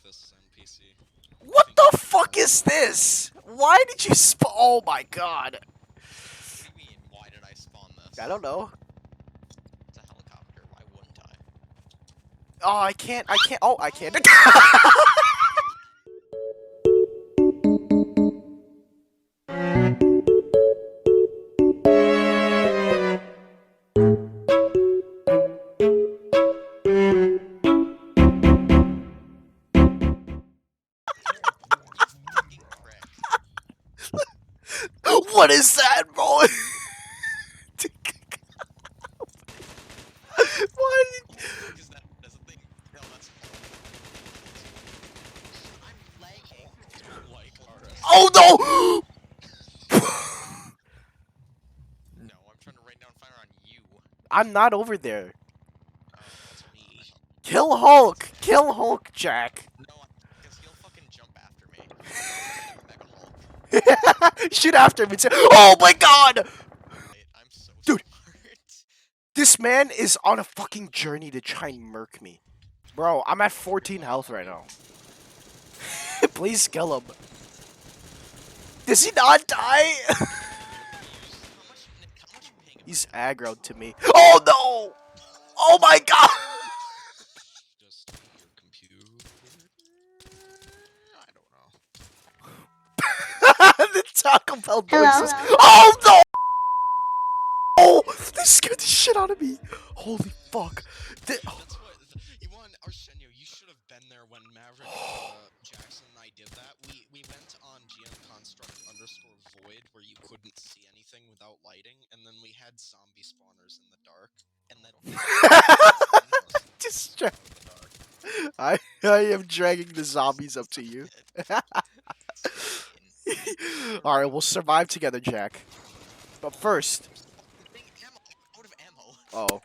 this NPC. What the fuck is this? Why did you spawn? Oh my god. What do you mean? Why did I spawn this? I don't know. It's a helicopter. Why wouldn't I? Oh, I can't. Oh, I can't. Fucking prick. What is that, bro? Why did... Because that is a thing. No, that's. I'm lagging. Like RS. Oh no! No, I'm trying to rain down fire on you. I'm not over there. Oh, that's me. Kill Hulk! Kill Hulk, Jack! No, because he'll fucking jump after me. Mega Hulk. Shoot after me too. Oh my god! I'm so Dude. smart. This man is on a fucking journey to try and murk me. Bro, I'm at 14 health right now. Please kill him. Does he not die? How much ping He's aggroed to me. Oh no! Oh my god! Just your computer. I don't know. The Taco Bell Hello? noises. Oh no! Oh! They scared the shit out of me. Holy fuck. That's what Iwan Arsenio, you should have been there when Maverick Jackson and I did that. We went on GM construct _ void where you couldn't see anything without lighting, and then we had zombie spawners in the dark, and then Distract. I am dragging the zombies up to you. Alright, we'll survive together, Jack. But first... Out of ammo. Oh.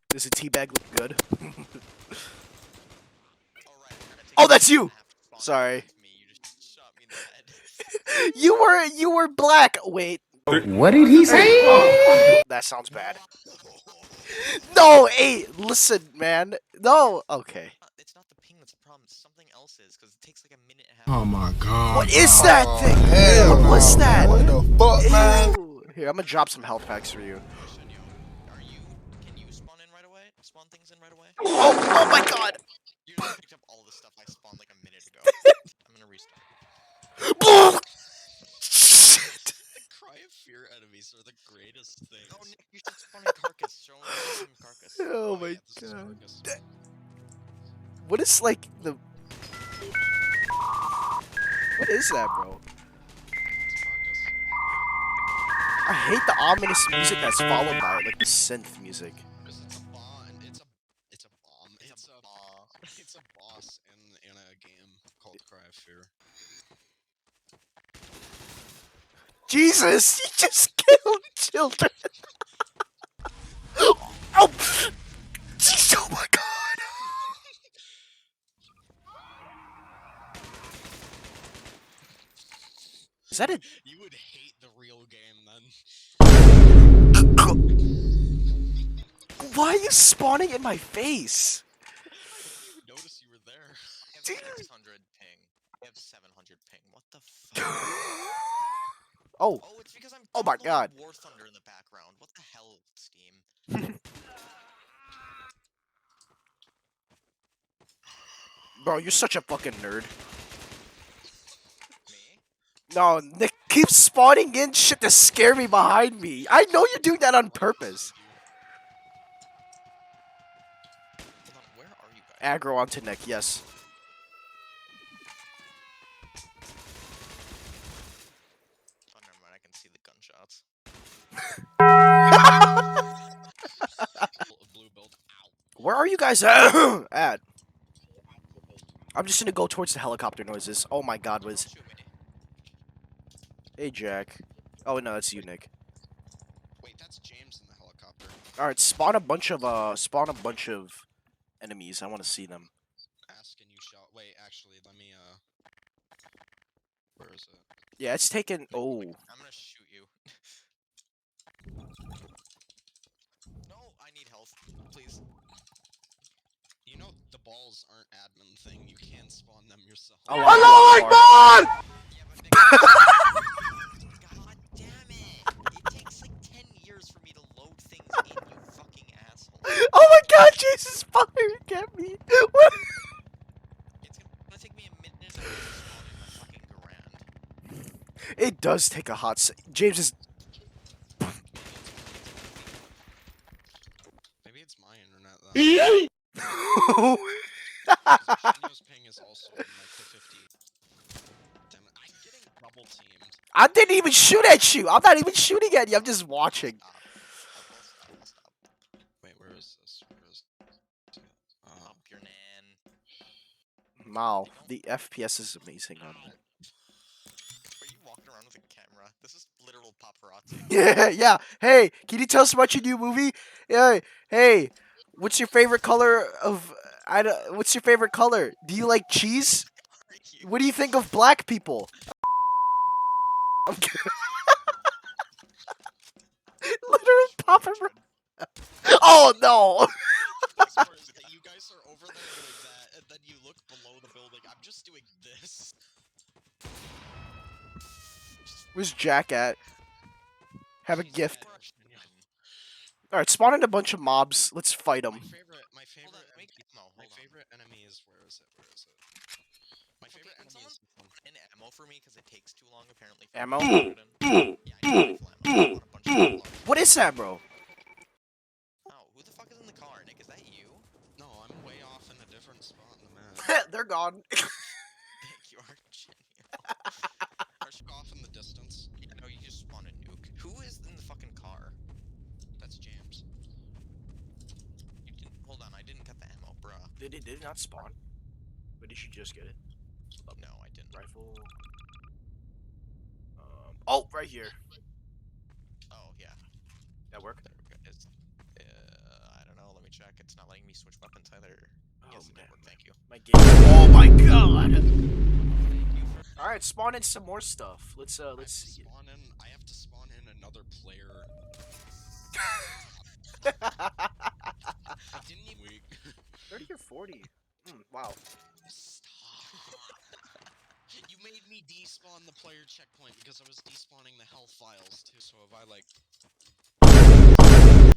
Does a teabag look good? Oh, that's you! Sorry. You were black! Wait. What did he say? That sounds bad. No, hey, listen, man. No, okay. It's not the ping that's the problem, it's something else is, because it takes like a minute and a half. Oh my god. What is that thing? Hell What was no. that? What the fuck, man? Ew. Here, I'm gonna drop some health packs for you. Can you spawn in right away? Spawn things in right away? Oh my god! You just picked up all the stuff I spawned like a minute ago. I'm gonna restart. Shit! The cry of fear enemies are the greatest things. Oh, Nick, you should spawn in carcass. Show him carcass. Oh my yeah, this is god. Carcass. What is like the... What is that, bro? It's carcass. I hate the ominous music that's followed by it, like the synth music. Because it's a bomb. It's a bomb. It's a boss in a game called Cry of Fear. Jesus! He just killed children! Oh! Jeez, oh my god! Is that a... You would hate the real game then. Why are you spawning in my face? I didn't even notice you were there. I have Dude. 600 ping. I have 700 ping. What the fuck? Oh. Oh, it's because I'm Oh my downloading god. War Thunder in the background. What the hell, Steam? Bro, you're such a fucking nerd. Me? No, Nick keeps spawning in shit to scare me behind me. I know you're doing that on purpose. Hold on, where are you guys? Aggro onto Nick, yes. Oh, never mind. I can see the gunshots. Blue build. Ow. Where are you guys at? I'm just gonna go towards the helicopter noises. Oh my god, Don't Wiz. shoot me. Hey, Jack. Oh, no, that's you, Nick. Wait, that's James in the helicopter. Alright, spawn a bunch of enemies. I want to see them. Ask and you shall. Wait, actually, let me, where is it? Yeah, it's taken... Oh. I'm gonna shoot you. No, I need health, please. You know, the balls aren't admin thing. You can spawn them yourself. Allah Akbar! Yeah, but Nick, God damn it! It takes like 10 years for me to load things in, you fucking asshole. Oh my god, Jesus fucking get me! What? It's gonna take me a minute to spawn in my fucking grand. It does take a hot James is. Maybe it's my internet though. Shenyo's ping is also in like the 50. Damn it, I'm getting double teamed. I didn't even shoot at you. I'm not even shooting at you. I'm just watching. Stop. Wait, where is this? Where is it? Up your nan. Wow, the FPS is amazing on that. Are you walking around with a camera? This is literal paparazzi. Yeah. Hey, can you tell us about your new movie? Yeah. Hey, what's your favorite color of? What's your favorite color? Do you like cheese? What do you think of black people? I'm kidding. Literal paparazzi. Oh no! Best part is that you guys are over there doing that, and then you look below the building. I'm just doing this. Where's Jack at? Have a She's gift. dead, Shenyo. Alright, spawn in a bunch of mobs. Let's fight them. My Hold on, favorite, make no, hold my on. favorite enemy is where is it? Where is it? My favorite Can enemy someone is this one. put in ammo for me because it takes too long apparently. For Ammo? me to load in. Yeah, I need rifle ammo. I want a bunch of rifle What is that, bro? ammo. Oh, who the fuck is in the car, Nick? Is that you? No, I'm way off in a different spot in the map. They're gone. Nick, you are genuine. Push off in the distance. Yeah, no, you just spawned a nuke. Who is in the fucking car? That's James. You didn't. Hold on, I didn't get the ammo, bruh. Did it not spawn? But did you just get it? No, I didn't. Rifle. Oh, right here. Oh, yeah. That work? There we go. It's, I don't know. Let me check. It's not letting me switch weapons either. Oh, Yes, it man. did work. Thank you. My game. Oh my god! Thank you for. All right, spawn in some more stuff. Let's I have to see. spawn in. I have to spawn in another player. Didn't you? 30 or 40? Wow. Stop. You made me despawn the player checkpoint because I was despawning the health files too. So if I like.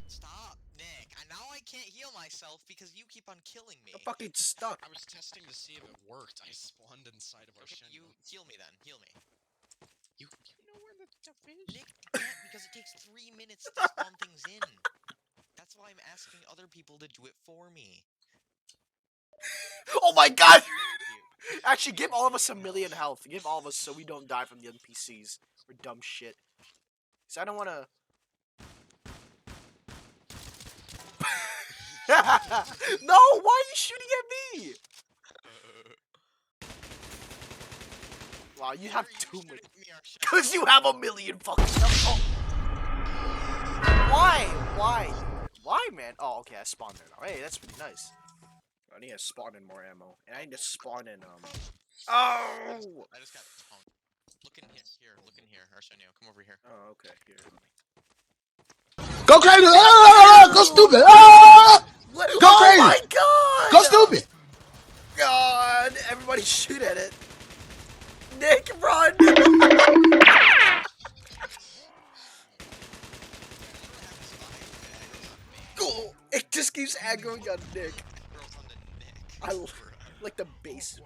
Stop, Nick. Now I can't heal myself because you keep on killing me. I'm fucking stuck. I was testing to see if it worked. I spawned inside of our Okay, Shenyo. you heal me then. Heal me. You know where the stuff is? Nick can't because it takes 3 minutes to spawn things in. That's why I'm asking other people to do it for me. Oh my god! Actually, give all of us a million health. Give all of us so we don't die from the NPCs or dumb shit. Cause I don't wanna. No! Why are you shooting at me? Wow, you have too much. Cause you have a million fucking stuff. Oh. Why? Why, man? Oh, okay, I spawned there now. Hey, that's pretty nice. I need to spawn in more ammo, and I need to spawn in Oh! I just got tongue. Look in here. Look in here. Arsenio, come over here. Oh, okay. Here. Go crazy! Ah! Go stupid! Ah! What? Go Oh crazy! my god! Go stupid! God! Everybody shoot at it. Nick, run! Oh, it just keeps aggroing on Nick. I like the base.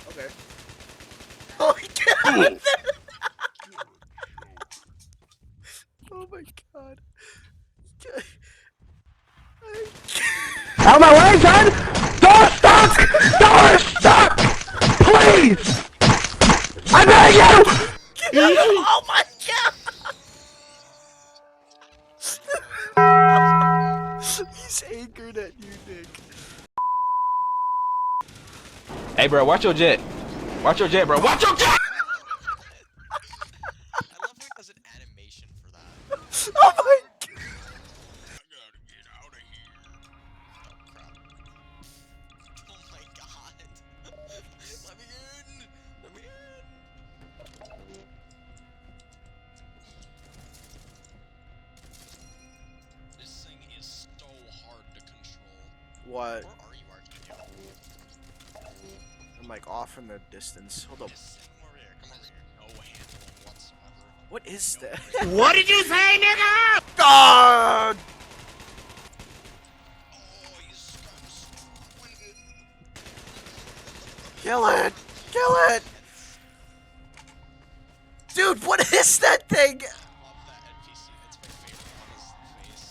Okay. Oh my god! Oh my god. Out of my way, son! Don't stop! Don't stop! Please! I beg you! Oh my god! He's anchored at you, Nick. Hey, bro, watch your jet. Watch your jet, bro. Watch your jet! I love how he does an animation for that. Oh my god! I gotta get out of here. Oh crap. Oh my god. Let me in! Let me in! This thing is so hard to control. What? Where are you, Arsenio? I'm like off in the distance. Hold up. Just come over here. Come over here. No handling whatsoever. What is No that? break. What did you say, nigga? God! Oh, you scum. Kill it! Kill it! Dude, what is that thing? I love that NPC. That's my favorite one is the face.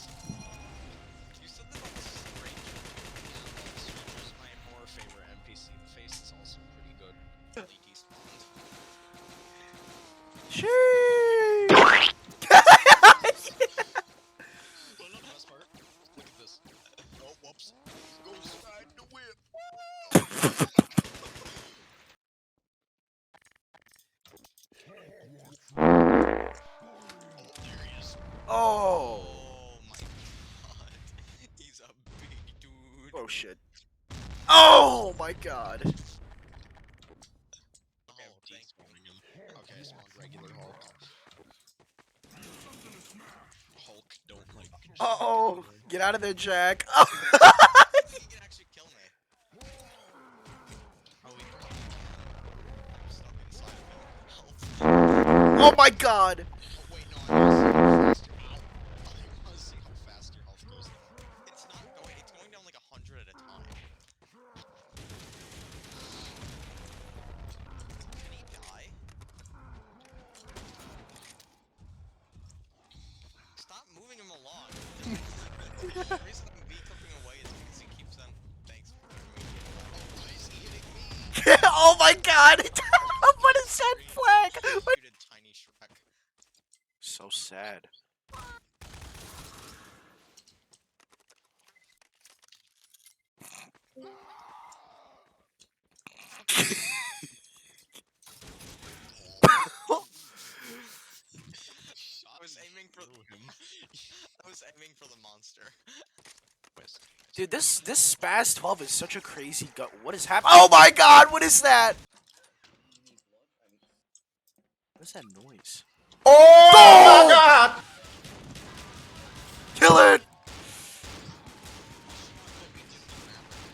You said that on the strange. The Stranger's my more favorite NPC. The face is also pretty good. Really despawned. Sheesh. But the best part, look at this. Oh, whoops. Goes riding the whip. Oh, there he is. Oh. Oh my god. He's a big dude. Oh shit. Oh my god. Okay, Oh, I'm thank despawning him. Okay, I spawned regular Hulk. Hulk don't like. Uh-oh. Get out of there, Jack. I think he can actually kill me. Oh, he probably I'm stuck inside of him. Help. Oh my god. Oh wait, no, I wanna see how fast your health goes. It's not going. It's going down like 100 at a time. Can he die? Stop moving him along. The reason I'm V-clipping away is because he keeps on. Thanks for me. Why is he hitting me? Oh my god. What is that flag? What? Executed Tiny Shrek. So sad. I was aiming for. him. I was aiming for the monster. Dude, this Spaz 12 is such a crazy gut. What is happening? Oh my god, what is that? What is that noise? Oh my god! Kill it!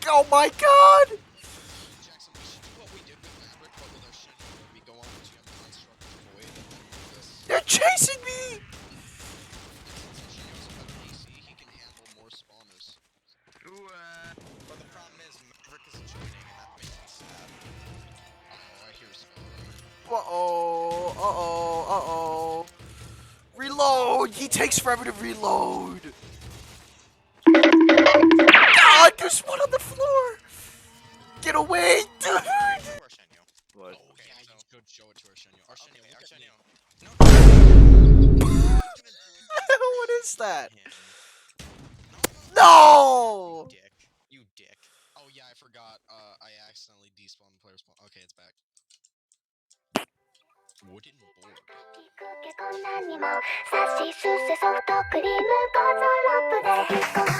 Oh my god! Jackson, we should do what we did with Maverick, but with our shit. We go on to GM Construct Void and then this. They're chasing me! Since Shinyo's a better DC, he can handle more spawners. But the problem is Maverick is joining, and that makes me sad. Oh, I hear spawner. Uh-oh, uh-oh, uh-oh. Reload! He takes forever to reload. God, there's one on the floor! Get away, dude! Or Shenyo. What? Oh, Okay, yeah, so- you could show it to Arsenio. Arsenio, Okay, look at me. Arsenio. No. What is that? Him. No! Dick. You dick. Oh yeah, I forgot. I accidentally despawned player spawn. Okay, it's back. Wooden board. こんなにもさしすせソフトクリームゴゾロップで引っ込む